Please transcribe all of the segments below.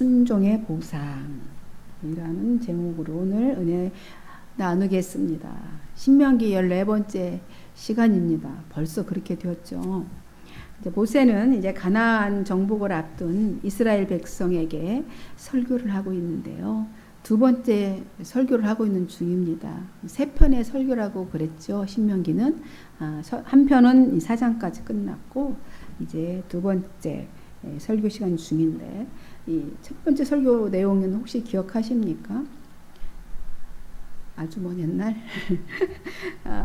순종의 보상이라는 제목으로 오늘 은혜 나누겠습니다. 신명기 14번째 시간입니다. 벌써 그렇게 되었죠. 이제 모세는 이제 가나안 정복을 앞둔 이스라엘 백성에게 설교를 하고 있는데요. 두 번째 설교를 하고 있는 중입니다. 세 편의 설교라고 그랬죠. 신명기는 한 편은 4장까지 끝났고 이제 두 번째 설교 시간 중인데 이 첫 번째 설교 내용은 혹시 기억하십니까? 아주 먼 옛날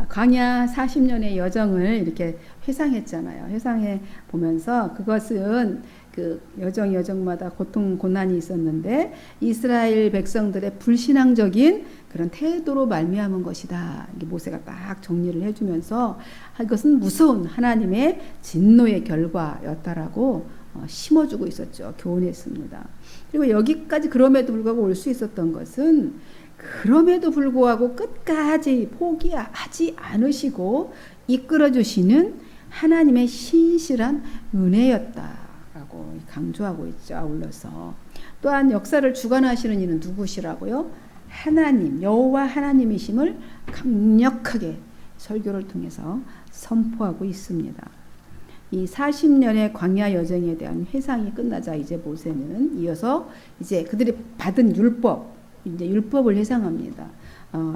광야 40년의 여정을 이렇게 회상했잖아요. 회상해 보면서 그것은 그 여정마다 고통 고난이 있었는데 이스라엘 백성들의 불신앙적인 그런 태도로 말미암은 것이다. 이게 모세가 딱 정리를 해주면서 이것은 무서운 하나님의 진노의 결과였다라고 심어주고 있었죠. 교훈했습니다. 그리고 여기까지 그럼에도 불구하고 올 수 있었던 것은 그럼에도 불구하고 끝까지 포기하지 않으시고 이끌어주시는 하나님의 신실한 은혜였다라고 강조하고 있죠. 아울러서 또한 역사를 주관하시는 이는 누구시라고요? 하나님, 여호와 하나님이심을 강력하게 설교를 통해서 선포하고 있습니다. 이 40년의 광야 여정에 대한 회상이 끝나자 이제 모세는 이어서 이제 그들이 받은 이제 율법을 회상합니다.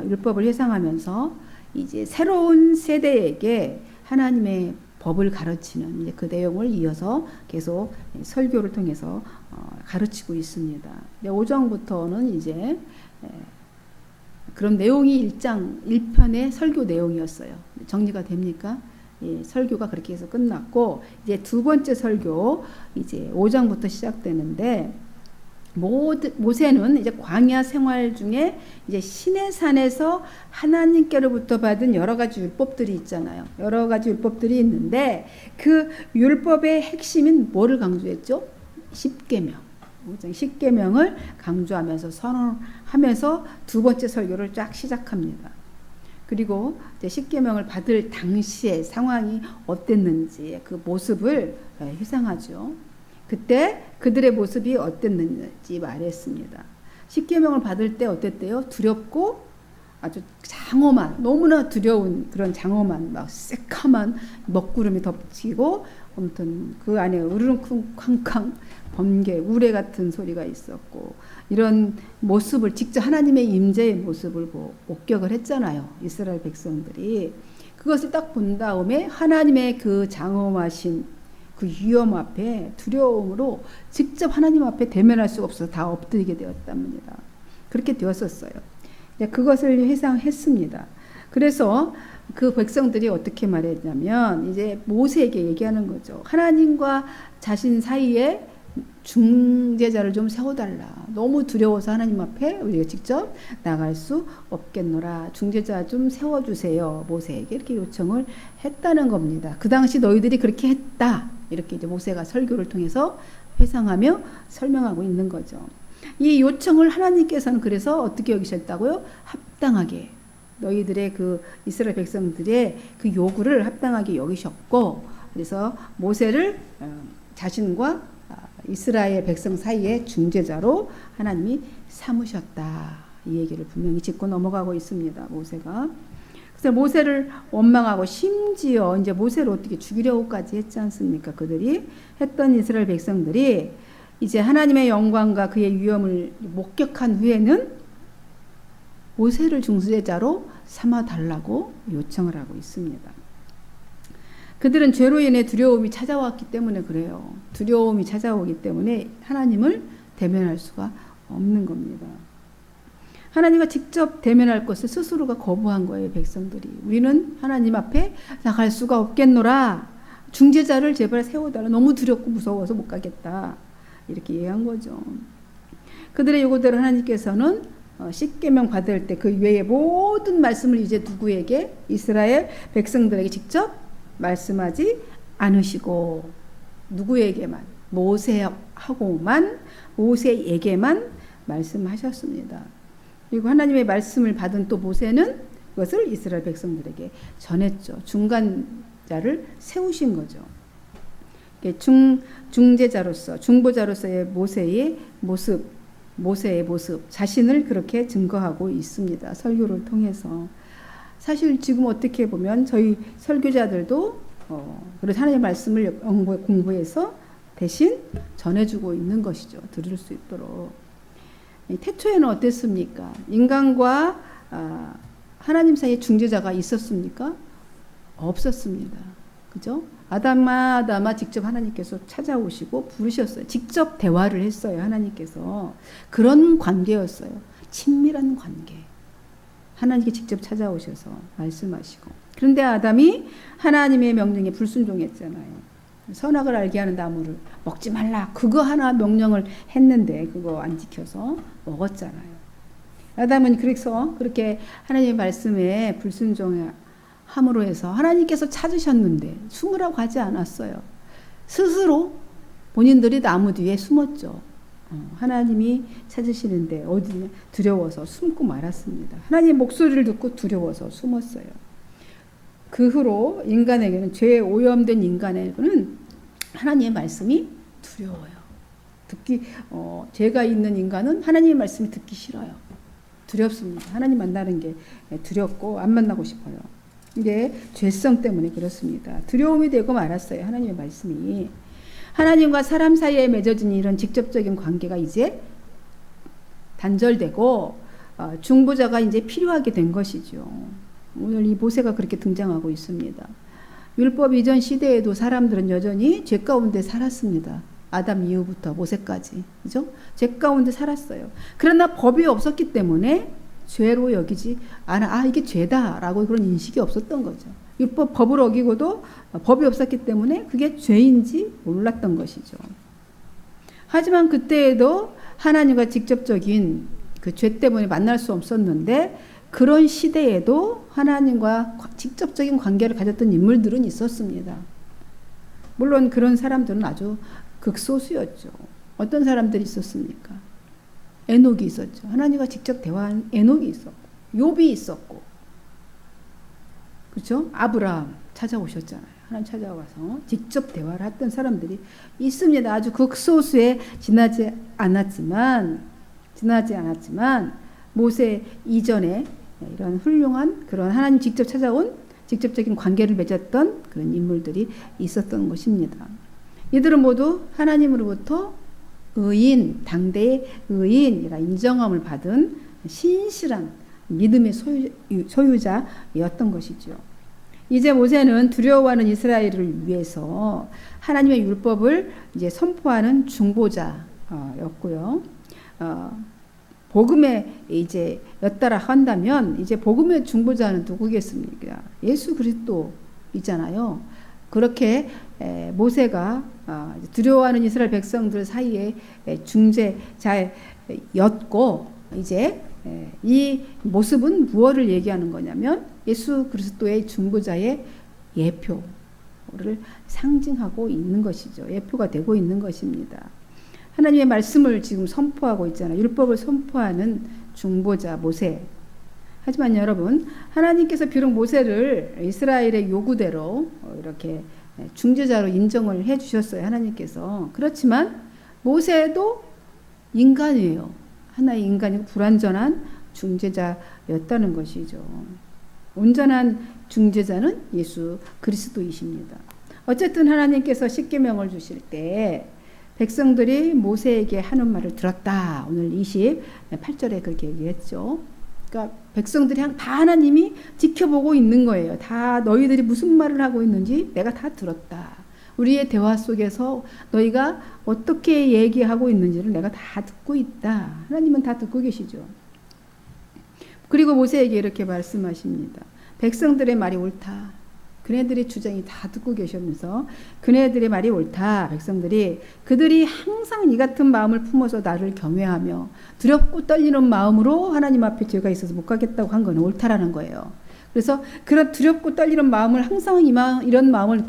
율법을 회상하면서 이제 새로운 세대에게 하나님의 법을 가르치는 이제 그 내용을 이어서 계속 설교를 통해서 가르치고 있습니다. 5장부터는 이제 그런 내용이 1편의 설교 내용이었어요. 정리가 됩니까? 예, 설교가 그렇게 해서 끝났고 이제 두 번째 설교 이제 5장부터 시작되는데 모세는 이제 광야 생활 중에 이제 시내산에서 하나님께로부터 받은 여러 가지 율법들이 있잖아요. 여러 가지 율법들이 있는데 그 율법의 핵심인 뭐를 강조했죠? 십계명. 5장 십계명을 강조하면서 선언하면서 두 번째 설교를 쫙 시작합니다. 그리고 이제 십계명을 받을 당시의 상황이 어땠는지 그 모습을 회상하죠. 그때 그들의 모습이 어땠는지 말했습니다. 십계명을 받을 때 어땠대요? 두렵고 아주 장엄한, 너무나 두려운 그런 장엄한 막 새카만 먹구름이 덮치고 아무튼 그 안에 으르렁쾅쾅 번개, 우레 같은 소리가 있었고 이런 모습을 직접 하나님의 임재의 모습을 목격을 했잖아요. 이스라엘 백성들이. 그것을 딱 본 다음에 하나님의 그 장엄하신 그 위험 앞에 두려움으로 직접 하나님 앞에 대면할 수가 없어서 다 엎드리게 되었답니다. 그렇게 되었었어요. 그것을 회상했습니다. 그래서 그 백성들이 어떻게 말했냐면 이제 모세에게 얘기하는 거죠. 하나님과 자신 사이에 중재자를 좀 세워달라. 너무 두려워서 하나님 앞에 우리가 직접 나갈 수 없겠노라. 중재자 좀 세워주세요. 모세에게 이렇게 요청을 했다는 겁니다. 그 당시 너희들이 그렇게 했다. 이렇게 이제 모세가 설교를 통해서 회상하며 설명하고 있는 거죠. 이 요청을 하나님께서는 그래서 어떻게 여기셨다고요? 합당하게. 너희들의 그 이스라엘 백성들의 그 요구를 합당하게 여기셨고, 그래서 모세를 자신과 이스라엘 백성 사이의 중재자로 하나님이 삼으셨다. 이 얘기를 분명히 짚고 넘어가고 있습니다. 모세가. 그래서 모세를 원망하고 심지어 이제 모세를 어떻게 죽이려고까지 했지 않습니까? 그들이 했던 이스라엘 백성들이 이제 하나님의 영광과 그의 위엄을 목격한 후에는 모세를 중재자로 삼아달라고 요청을 하고 있습니다. 그들은 죄로 인해 두려움이 찾아왔기 때문에 그래요. 두려움이 찾아오기 때문에 하나님을 대면할 수가 없는 겁니다. 하나님과 직접 대면할 것을 스스로가 거부한 거예요. 백성들이. 우리는 하나님 앞에 나갈 수가 없겠노라. 중재자를 제발 세워달라. 너무 두렵고 무서워서 못 가겠다. 이렇게 얘기한 거죠. 그들의 요구대로 하나님께서는 십계명 받을 때 그 외의 모든 말씀을 이제 누구에게? 이스라엘 백성들에게 직접 말씀하지 않으시고 누구에게만? 모세에게만 말씀하셨습니다. 그리고 하나님의 말씀을 받은 또 모세는 그것을 이스라엘 백성들에게 전했죠. 중간자를 세우신 거죠. 중재자로서 중보자로서의 모세의 모습 자신을 그렇게 증거하고 있습니다. 설교를 통해서. 사실 지금 어떻게 보면 저희 설교자들도 그런 하나님의 말씀을 공부해서 대신 전해주고 있는 것이죠. 들을 수 있도록. 태초에는 어땠습니까? 인간과 하나님 사이에 중재자가 있었습니까? 없었습니다. 그죠? 아담아 직접 하나님께서 찾아오시고 부르셨어요. 직접 대화를 했어요. 하나님께서. 그런 관계였어요. 친밀한 관계. 하나님께 직접 찾아오셔서 말씀하시고. 그런데 아담이 하나님의 명령에 불순종했잖아요. 선악을 알게 하는 나무를 먹지 말라. 그거 하나 명령을 했는데 그거 안 지켜서 먹었잖아요. 아담은 그래서 그렇게 하나님의 말씀에 불순종함으로 해서 하나님께서 찾으셨는데 숨으라고 하지 않았어요. 스스로 본인들이 나무 뒤에 숨었죠. 하나님이 찾으시는데 어디냐 두려워서 숨고 말았습니다. 하나님의 목소리를 듣고 두려워서 숨었어요. 그 후로 인간에게는 죄에 오염된 인간에게는 하나님의 말씀이 두려워요. 죄가 있는 인간은 하나님의 말씀이 듣기 싫어요. 두렵습니다. 하나님 만나는 게 두렵고 안 만나고 싶어요. 이게 죄성 때문에 그렇습니다. 두려움이 되고 말았어요. 하나님의 말씀이. 하나님과 사람 사이에 맺어진 이런 직접적인 관계가 이제 단절되고 중보자가 이제 필요하게 된 것이죠. 오늘 이 모세가 그렇게 등장하고 있습니다. 율법 이전 시대에도 사람들은 여전히 죄 가운데 살았습니다. 아담 이후부터 모세까지. 그죠? 죄 가운데 살았어요. 그러나 법이 없었기 때문에 죄로 여기지 않아. 이게 죄다라고 그런 인식이 없었던 거죠. 법을 어기고도 법이 없었기 때문에 그게 죄인지 몰랐던 것이죠. 하지만 그때에도 하나님과 직접적인 그 죄 때문에 만날 수 없었는데 그런 시대에도 하나님과 직접적인 관계를 가졌던 인물들은 있었습니다. 물론 그런 사람들은 아주 극소수였죠. 어떤 사람들이 있었습니까? 에녹이 있었죠. 하나님과 직접 대화한 에녹이 있었고, 욥이 있었고, 그렇죠? 아브라함 찾아오셨잖아요. 하나님 찾아와서 직접 대화를 했던 사람들이 있습니다. 아주 극소수에 지나지 않았지만 모세 이전에 이런 훌륭한 그런 하나님 직접 찾아온 직접적인 관계를 맺었던 그런 인물들이 있었던 것입니다. 이들은 모두 하나님으로부터 의인, 당대의 의인이라 인정함을 받은 신실한 믿음의 소유자였던 것이죠. 이제 모세는 두려워하는 이스라엘을 위해서 하나님의 율법을 이제 선포하는 중보자였고요. 복음에 이제 였다라 한다면 이제 복음의 중보자는 누구겠습니까? 예수 그리스도이잖아요. 그렇게 모세가 두려워하는 이스라엘 백성들 사이에 중재자였고 이제 이 모습은 무엇을 얘기하는 거냐면 예수 그리스도의 중보자의 예표를 상징하고 있는 것이죠. 예표가 되고 있는 것입니다. 하나님의 말씀을 지금 선포하고 있잖아요. 율법을 선포하는 중보자 모세. 하지만 여러분, 하나님께서 비록 모세를 이스라엘의 요구대로 이렇게 중재자로 인정을 해 주셨어요. 하나님께서. 그렇지만 모세도 인간이에요. 하나의 인간이고 불완전한 중재자였다는 것이죠. 온전한 중재자는 예수 그리스도이십니다. 어쨌든 하나님께서 십계명을 주실 때 백성들이 모세에게 하는 말을 들었다. 오늘 28절에 그렇게 얘기했죠. 그러니까 백성들이 다 하나님이 지켜보고 있는 거예요. 다 너희들이 무슨 말을 하고 있는지 내가 다 들었다. 우리의 대화 속에서 너희가 어떻게 얘기하고 있는지를 내가 다 듣고 있다. 하나님은 다 듣고 계시죠. 그리고 모세에게 이렇게 말씀하십니다. 백성들의 말이 옳다. 그네들의 주장이 다 듣고 계시면서 그네들의 말이 옳다. 백성들이 그들이 항상 이 같은 마음을 품어서 나를 경외하며 두렵고 떨리는 마음으로 하나님 앞에 죄가 있어서 못 가겠다고 한 건 옳다라는 거예요. 그래서 그런 두렵고 떨리는 마음을 항상 이런 마음을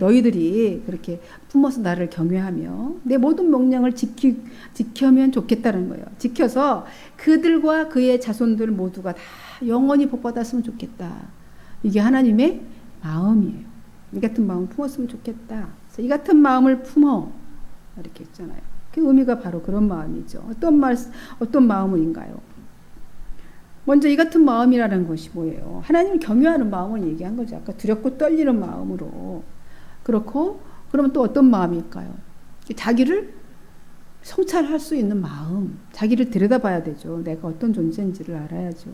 너희들이 그렇게 품어서 나를 경외하며 내 모든 명령을 지켜면 좋겠다는 거예요. 지켜서 그들과 그의 자손들 모두가 다 영원히 복받았으면 좋겠다. 이게 하나님의 마음이에요. 이 같은 마음을 품었으면 좋겠다. 그래서 이 같은 마음을 품어. 이렇게 했잖아요. 그 의미가 바로 그런 마음이죠. 어떤 마음인가요? 먼저 이 같은 마음이라는 것이 뭐예요? 하나님을 경외하는 마음을 얘기한 거죠. 아까 두렵고 떨리는 마음으로. 그렇고, 그러면 또 어떤 마음일까요? 자기를 성찰할 수 있는 마음, 자기를 들여다봐야 되죠. 내가 어떤 존재인지를 알아야죠.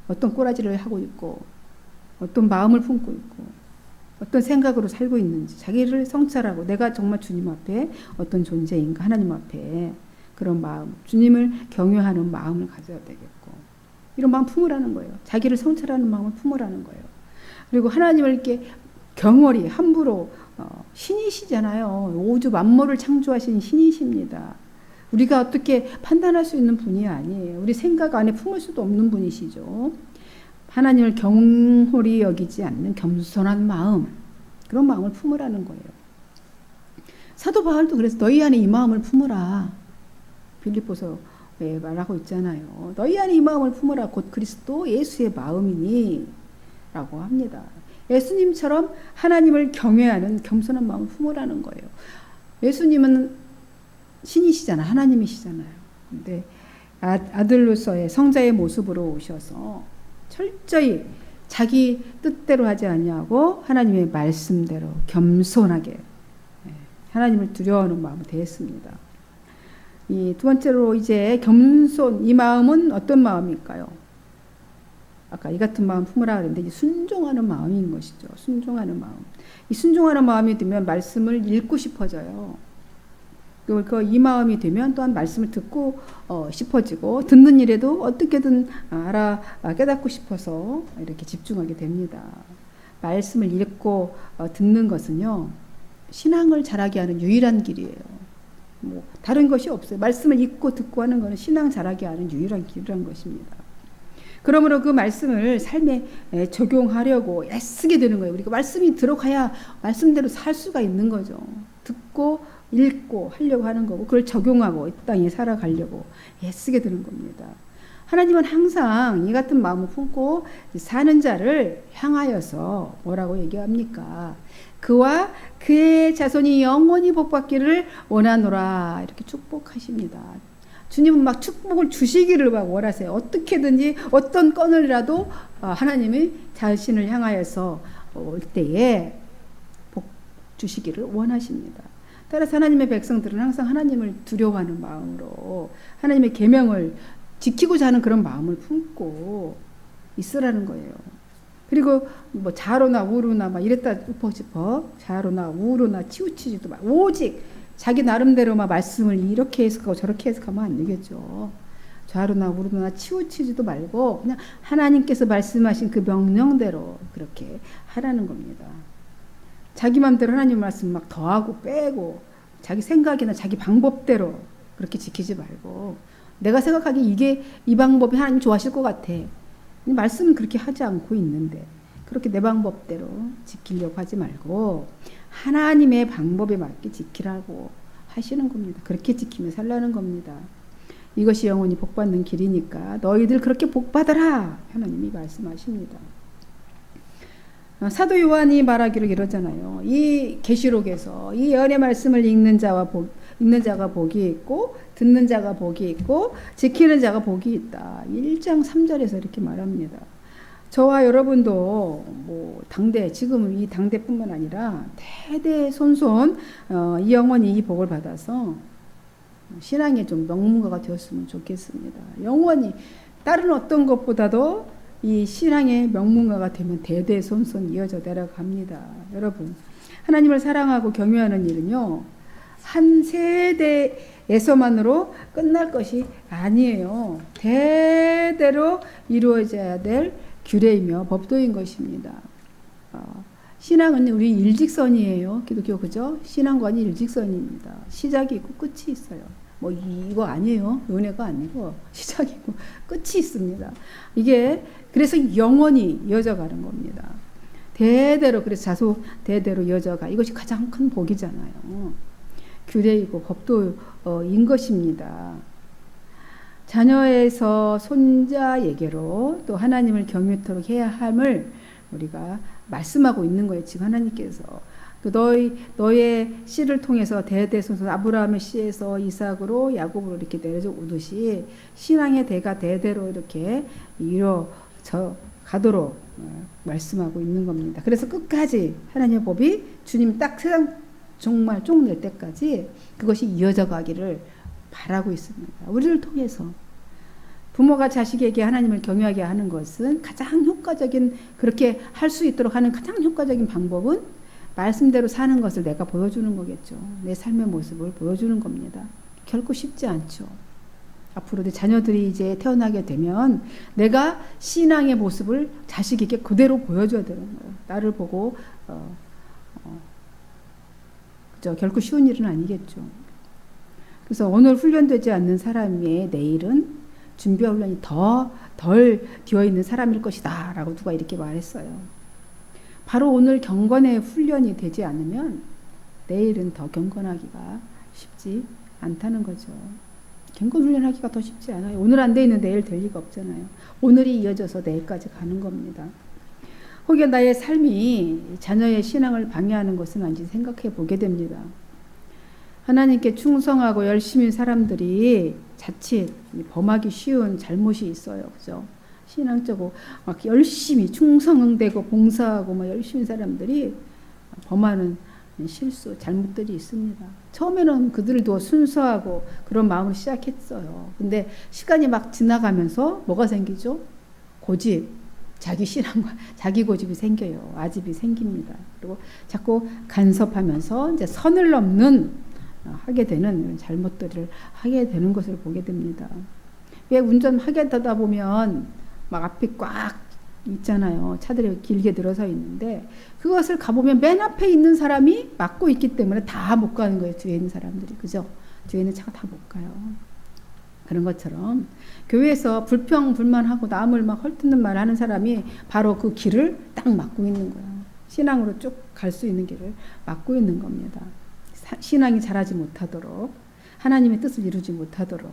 어떤 꼬라지를 하고 있고, 어떤 마음을 품고 있고, 어떤 생각으로 살고 있는지, 자기를 성찰하고, 내가 정말 주님 앞에 어떤 존재인가, 하나님 앞에 그런 마음, 주님을 경외하는 마음을 가져야 되겠고, 이런 마음 품으라는 거예요. 자기를 성찰하는 마음을 품으라는 거예요. 그리고 하나님을 이렇게 경월히, 함부로, 신이시잖아요. 우주 만물을 창조하신 신이십니다. 우리가 어떻게 판단할 수 있는 분이 아니에요. 우리 생각 안에 품을 수도 없는 분이시죠. 하나님을 경홀히 여기지 않는 겸손한 마음, 그런 마음을 품으라는 거예요. 사도 바울도 그래서 너희 안에 이 마음을 품으라. 빌립보서에 말하고 있잖아요. 너희 안에 이 마음을 품으라. 곧 그리스도 예수의 마음이니 라고 합니다. 예수님처럼 하나님을 경외하는 겸손한 마음을 품으라는 거예요. 예수님은 신이시잖아요. 하나님이시잖아요. 근데 아들로서의 성자의 모습으로 오셔서 철저히 자기 뜻대로 하지 않냐고 하나님의 말씀대로 겸손하게 하나님을 두려워하는 마음을 대했습니다. 이 두 번째로 이제 겸손, 이 마음은 어떤 마음일까요? 아까 이 같은 마음 품으라 그랬는데 순종하는 마음인 것이죠. 순종하는 마음. 이 순종하는 마음이 되면 말씀을 읽고 싶어져요. 그리고 이 마음이 되면 또한 말씀을 듣고 싶어지고 듣는 일에도 어떻게든 깨닫고 싶어서 이렇게 집중하게 됩니다. 말씀을 읽고 듣는 것은요. 신앙을 자라게 하는 유일한 길이에요. 뭐 다른 것이 없어요. 말씀을 읽고 듣고 하는 것은 신앙 자라게 하는 유일한 길이란 것입니다. 그러므로 그 말씀을 삶에 적용하려고 애쓰게 되는 거예요. 우리가 말씀이 들어가야 말씀대로 살 수가 있는 거죠. 듣고 읽고 하려고 하는 거고 그걸 적용하고 이 땅에 살아가려고 애쓰게 되는 겁니다. 하나님은 항상 이 같은 마음을 품고 사는 자를 향하여서 뭐라고 얘기합니까? 그와 그의 자손이 영원히 복받기를 원하노라 이렇게 축복하십니다. 주님은 막 축복을 주시기를 막 원하세요. 어떻게든지 어떤 건을라도 하나님이 자신을 향하여서 올 때에 복 주시기를 원하십니다. 따라서 하나님의 백성들은 항상 하나님을 두려워하는 마음으로 하나님의 계명을 지키고자 하는 그런 마음을 품고 있으라는 거예요. 그리고 뭐 좌로나 우로나 막 이랬다 싶어 좌로나 우로나 치우치지도 말 오직 자기 나름대로 막 말씀을 이렇게 해석하고 저렇게 해석하면 안 되겠죠. 좌로나 우로나 치우치지도 말고 그냥 하나님께서 말씀하신 그 명령대로 그렇게 하라는 겁니다. 자기 마음대로 하나님 말씀 막 더하고 빼고 자기 생각이나 자기 방법대로 그렇게 지키지 말고 내가 생각하기에 이게 이 방법이 하나님 좋아하실 것 같아. 말씀은 그렇게 하지 않고 있는데 그렇게 내 방법대로 지키려고 하지 말고 하나님의 방법에 맞게 지키라고 하시는 겁니다. 그렇게 지키며 살라는 겁니다. 이것이 영원히 복받는 길이니까 너희들 그렇게 복받아라 하나님이 말씀하십니다. 사도 요한이 말하기를 이러잖아요. 이 계시록에서 이 예언의 말씀을 읽는 자가 복이 있고 듣는 자가 복이 있고 지키는 자가 복이 있다. 1장 3절에서 이렇게 말합니다. 저와 여러분도 뭐 당대 지금 이 당대뿐만 아니라 대대손손 영원히 이 복을 받아서 신앙의 좀 명문가가 되었으면 좋겠습니다. 영원히 다른 어떤 것보다도 이 신앙의 명문가가 되면 대대손손 이어져 내려갑니다. 여러분 하나님을 사랑하고 경외하는 일은요 한 세대에서만으로 끝날 것이 아니에요. 대대로 이루어져야 될 규례이며 법도인 것입니다. 신앙은 우리 일직선이에요. 기독교 그죠? 신앙관이 일직선입니다. 시작이 있고 끝이 있어요. 뭐 이거 아니에요. 은혜가 아니고 시작이 있고 끝이 있습니다. 이게 그래서 영원히 이어져가는 겁니다. 대대로 그래서 자손 대대로 이어져가 이것이 가장 큰 복이잖아요. 규례이고 법도인 것입니다. 자녀에서 손자에게로 또 하나님을 경외토록 해야 함을 우리가 말씀하고 있는 거예요. 지금 하나님께서. 너의 씨를 통해서 대대손손 아브라함의 씨에서 이삭으로 야곱으로 이렇게 내려져 오듯이 신앙의 대가 대대로 이렇게 이루어져 가도록 말씀하고 있는 겁니다. 그래서 끝까지 하나님의 법이 주님 딱 세상 정말 쪽 낼 때까지 그것이 이어져 가기를 바라고 있습니다. 우리를 통해서 부모가 자식에게 하나님을 경외하게 하는 것은 가장 효과적인, 그렇게 할 수 있도록 하는 가장 효과적인 방법은 말씀대로 사는 것을 내가 보여주는 거겠죠. 내 삶의 모습을 보여주는 겁니다. 결코 쉽지 않죠. 앞으로 내 자녀들이 이제 태어나게 되면 내가 신앙의 모습을 자식에게 그대로 보여줘야 되는 거예요. 나를 보고 그죠? 결코 쉬운 일은 아니겠죠. 그래서 오늘 훈련되지 않는 사람의 내일은 준비와 훈련이 덜 되어 있는 사람일 것이다 라고 누가 이렇게 말했어요. 바로 오늘 경건의 훈련이 되지 않으면 내일은 더 경건하기가 쉽지 않다는 거죠. 경건 훈련하기가 더 쉽지 않아요. 오늘 안 돼 있는 내일 될 리가 없잖아요. 오늘이 이어져서 내일까지 가는 겁니다. 혹여 나의 삶이 자녀의 신앙을 방해하는 것은 아닌지 생각해 보게 됩니다. 하나님께 충성하고 열심인 사람들이 자칫 범하기 쉬운 잘못이 있어요. 그죠? 신앙적으로 막 열심히 충성되고 봉사하고 막 열심히 사람들이 범하는 실수, 잘못들이 있습니다. 처음에는 그들도 순수하고 그런 마음으로 시작했어요. 근데 시간이 막 지나가면서 뭐가 생기죠? 고집, 자기 신앙과 자기 고집이 생겨요. 아집이 생깁니다. 그리고 자꾸 간섭하면서 이제 선을 넘는 하게 되는 잘못들을 하게 되는 것을 보게 됩니다. 왜 운전하게 되다 보면 막 앞이 꽉 있잖아요. 차들이 길게 늘어서 있는데 그것을 가보면 맨 앞에 있는 사람이 막고 있기 때문에 다 못 가는 거예요. 뒤에 있는 사람들이. 그죠? 뒤에 있는 차가 다 못 가요. 그런 것처럼 교회에서 불평불만하고 남을 막 헐뜯는 말 하는 사람이 바로 그 길을 딱 막고 있는 거예요. 신앙으로 쭉 갈 수 있는 길을 막고 있는 겁니다. 신앙이 자라지 못하도록, 하나님의 뜻을 이루지 못하도록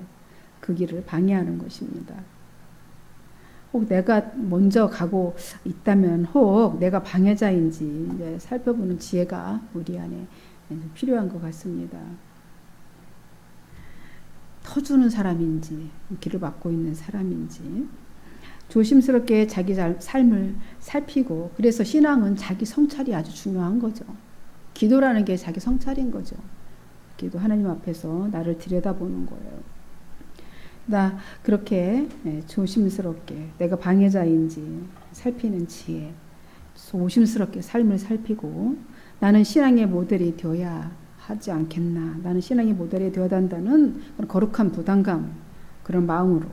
그 길을 방해하는 것입니다. 혹 내가 먼저 가고 있다면 혹 내가 방해자인지 이제 살펴보는 지혜가 우리 안에 필요한 것 같습니다. 터주는 사람인지 길을 막고 있는 사람인지 조심스럽게 자기 삶을 살피고, 그래서 신앙은 자기 성찰이 아주 중요한 거죠. 기도라는 게 자기 성찰인 거죠. 기도, 하나님 앞에서 나를 들여다보는 거예요. 나 그렇게 조심스럽게 내가 방해자인지 살피는 지혜, 조심스럽게 삶을 살피고 나는 신앙의 모델이 되어야 하지 않겠나, 나는 신앙의 모델이 되어야 한다는 거룩한 부담감, 그런 마음으로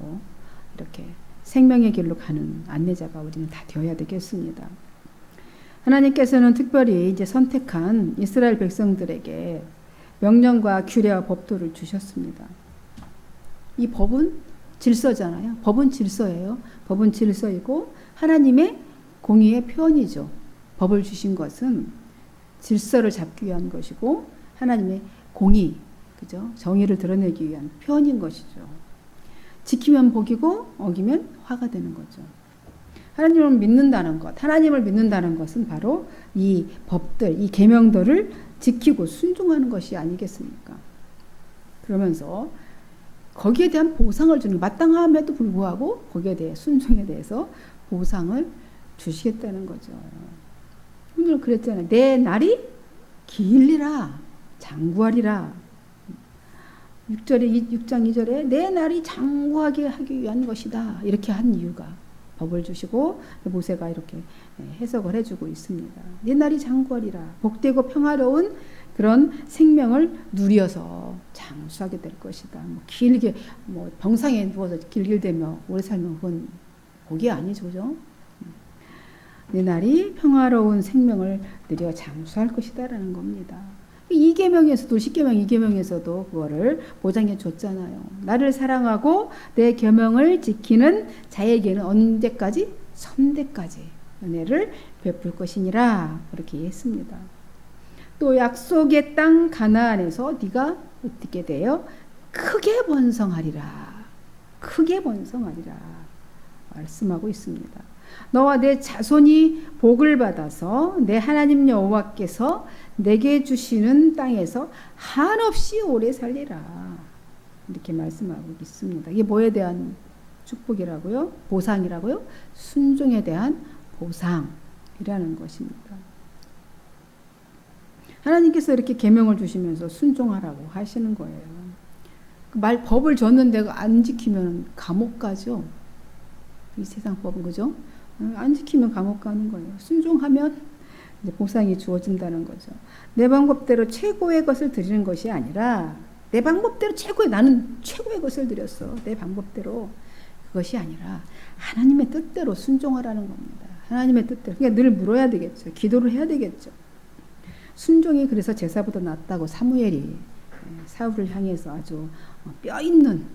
이렇게 생명의 길로 가는 안내자가 우리는 다 되어야 되겠습니다. 하나님께서는 특별히 이제 선택한 이스라엘 백성들에게 명령과 규례와 법도를 주셨습니다. 이 법은 질서잖아요. 법은 질서예요. 법은 질서이고 하나님의 공의의 표현이죠. 법을 주신 것은 질서를 잡기 위한 것이고 하나님의 공의, 그죠? 정의를 드러내기 위한 표현인 것이죠. 지키면 복이고 어기면 화가 되는 거죠. 하나님을 믿는다는 것, 하나님을 믿는다는 것은 바로 이 법들, 이 계명들을 지키고 순종하는 것이 아니겠습니까? 그러면서 거기에 대한 보상을 주는, 마땅함에도 불구하고 거기에 대해 순종에 대해서 보상을 주시겠다는 거죠. 오늘 그랬잖아요. 내 날이 길리라 장구하리라. 6장 2절에 내 날이 장구하게 하기 위한 것이다. 이렇게 한 이유가 법을 주시고 모세가 이렇게 해석을 해주고 있습니다. 내 날이 장구하리라. 복되고 평화로운 그런 생명을 누려서 장수하게 될 것이다. 길게 병상에 누워서 길길대며 오래 살면 그건 복이 아니죠, 그죠? 내 날이 평화로운 생명을 누려 장수할 것이다라는 겁니다. 이 계명에서도 10계명 2계명에서도 그거를 보장해 줬잖아요. 나를 사랑하고 내 계명을 지키는 자에게는 언제까지? 선대까지 은혜를 베풀 것이니라 그렇게 했습니다. 또 약속의 땅 가나안에서 네가 어떻게 돼요? 크게 번성하리라. 크게 번성하리라 말씀하고 있습니다. 너와 내 자손이 복을 받아서 내 하나님 여호와께서 내게 주시는 땅에서 한없이 오래 살리라. 이렇게 말씀하고 있습니다. 이게 뭐에 대한 축복이라고요? 보상이라고요? 순종에 대한 보상이라는 것입니다. 하나님께서 이렇게 계명을 주시면서 순종하라고 하시는 거예요. 법을 줬는데 안 지키면 감옥 가죠. 이 세상 법은 그죠? 안 지키면 감옥 가는 거예요. 순종하면 이제 보상이 주어진다는 거죠. 내 방법대로 최고의 것을 드리는 것이 아니라 내 방법대로 나는 최고의 것을 드렸어. 내 방법대로. 그것이 아니라 하나님의 뜻대로 순종하라는 겁니다. 하나님의 뜻대로. 그러니까 늘 물어야 되겠죠. 기도를 해야 되겠죠. 순종이 그래서 제사보다 낫다고 사무엘이 사울을 향해서 아주 뼈 있는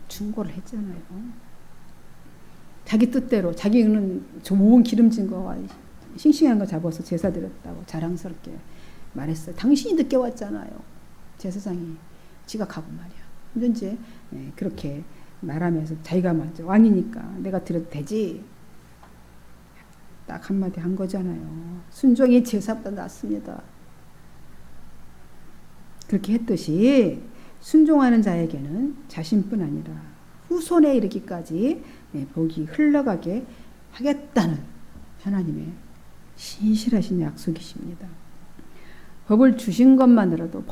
충고를 했잖아요. 자기 뜻대로 자기는 좋은 기름진 거와 싱싱한 거 잡아서 제사 드렸다고 자랑스럽게 말했어요. 당신이 늦게 왔잖아요. 제사장이 지각하고 말이야. 근데 이제 그렇게 말하면서 자기가 먼저 왕이니까 내가 드려도 되지. 딱 한마디 한 거잖아요. 순종이 제사보다 낫습니다. 그렇게 했듯이 순종하는 자에게는 자신뿐 아니라 후손에 이르기까지 복이 흘러가게 하겠다는 하나님의 신실하신 약속이십니다. 법을 주신 것만으로도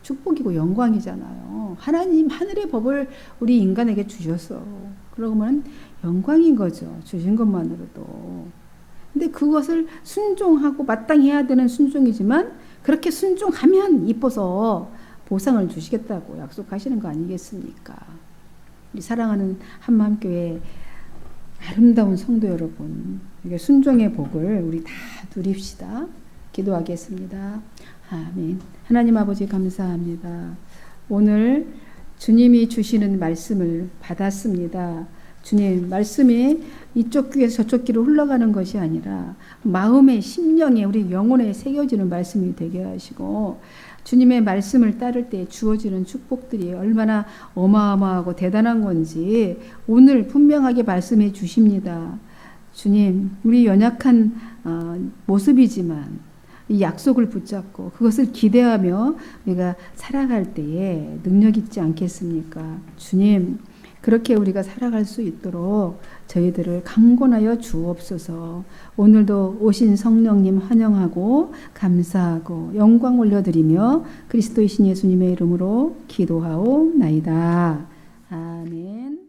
축복이고 영광이잖아요. 하나님 하늘의 법을 우리 인간에게 주셨어. 그러면 영광인 거죠. 주신 것만으로도. 근데 그것을 순종하고 마땅히 해야 되는 순종이지만 그렇게 순종하면 이뻐서 보상을 주시겠다고 약속하시는 거 아니겠습니까? 우리 사랑하는 한마음교회 아름다운 성도 여러분, 순종의 복을 우리 다 누립시다. 기도하겠습니다. 아멘. 하나님 아버지 감사합니다. 오늘 주님이 주시는 말씀을 받았습니다. 주님, 말씀이 이쪽 귀에서 저쪽 귀로 흘러가는 것이 아니라 마음의 심령에 우리 영혼에 새겨지는 말씀이 되게 하시고 주님의 말씀을 따를 때 주어지는 축복들이 얼마나 어마어마하고 대단한 건지 오늘 분명하게 말씀해 주십니다. 주님, 우리 연약한 모습이지만 이 약속을 붙잡고 그것을 기대하며 우리가 살아갈 때에 능력 있지 않겠습니까? 주님, 그렇게 우리가 살아갈 수 있도록 저희들을 강권하여 주옵소서. 오늘도 오신 성령님 환영하고 감사하고 영광 올려드리며 그리스도이신 예수님의 이름으로 기도하옵나이다. 아멘.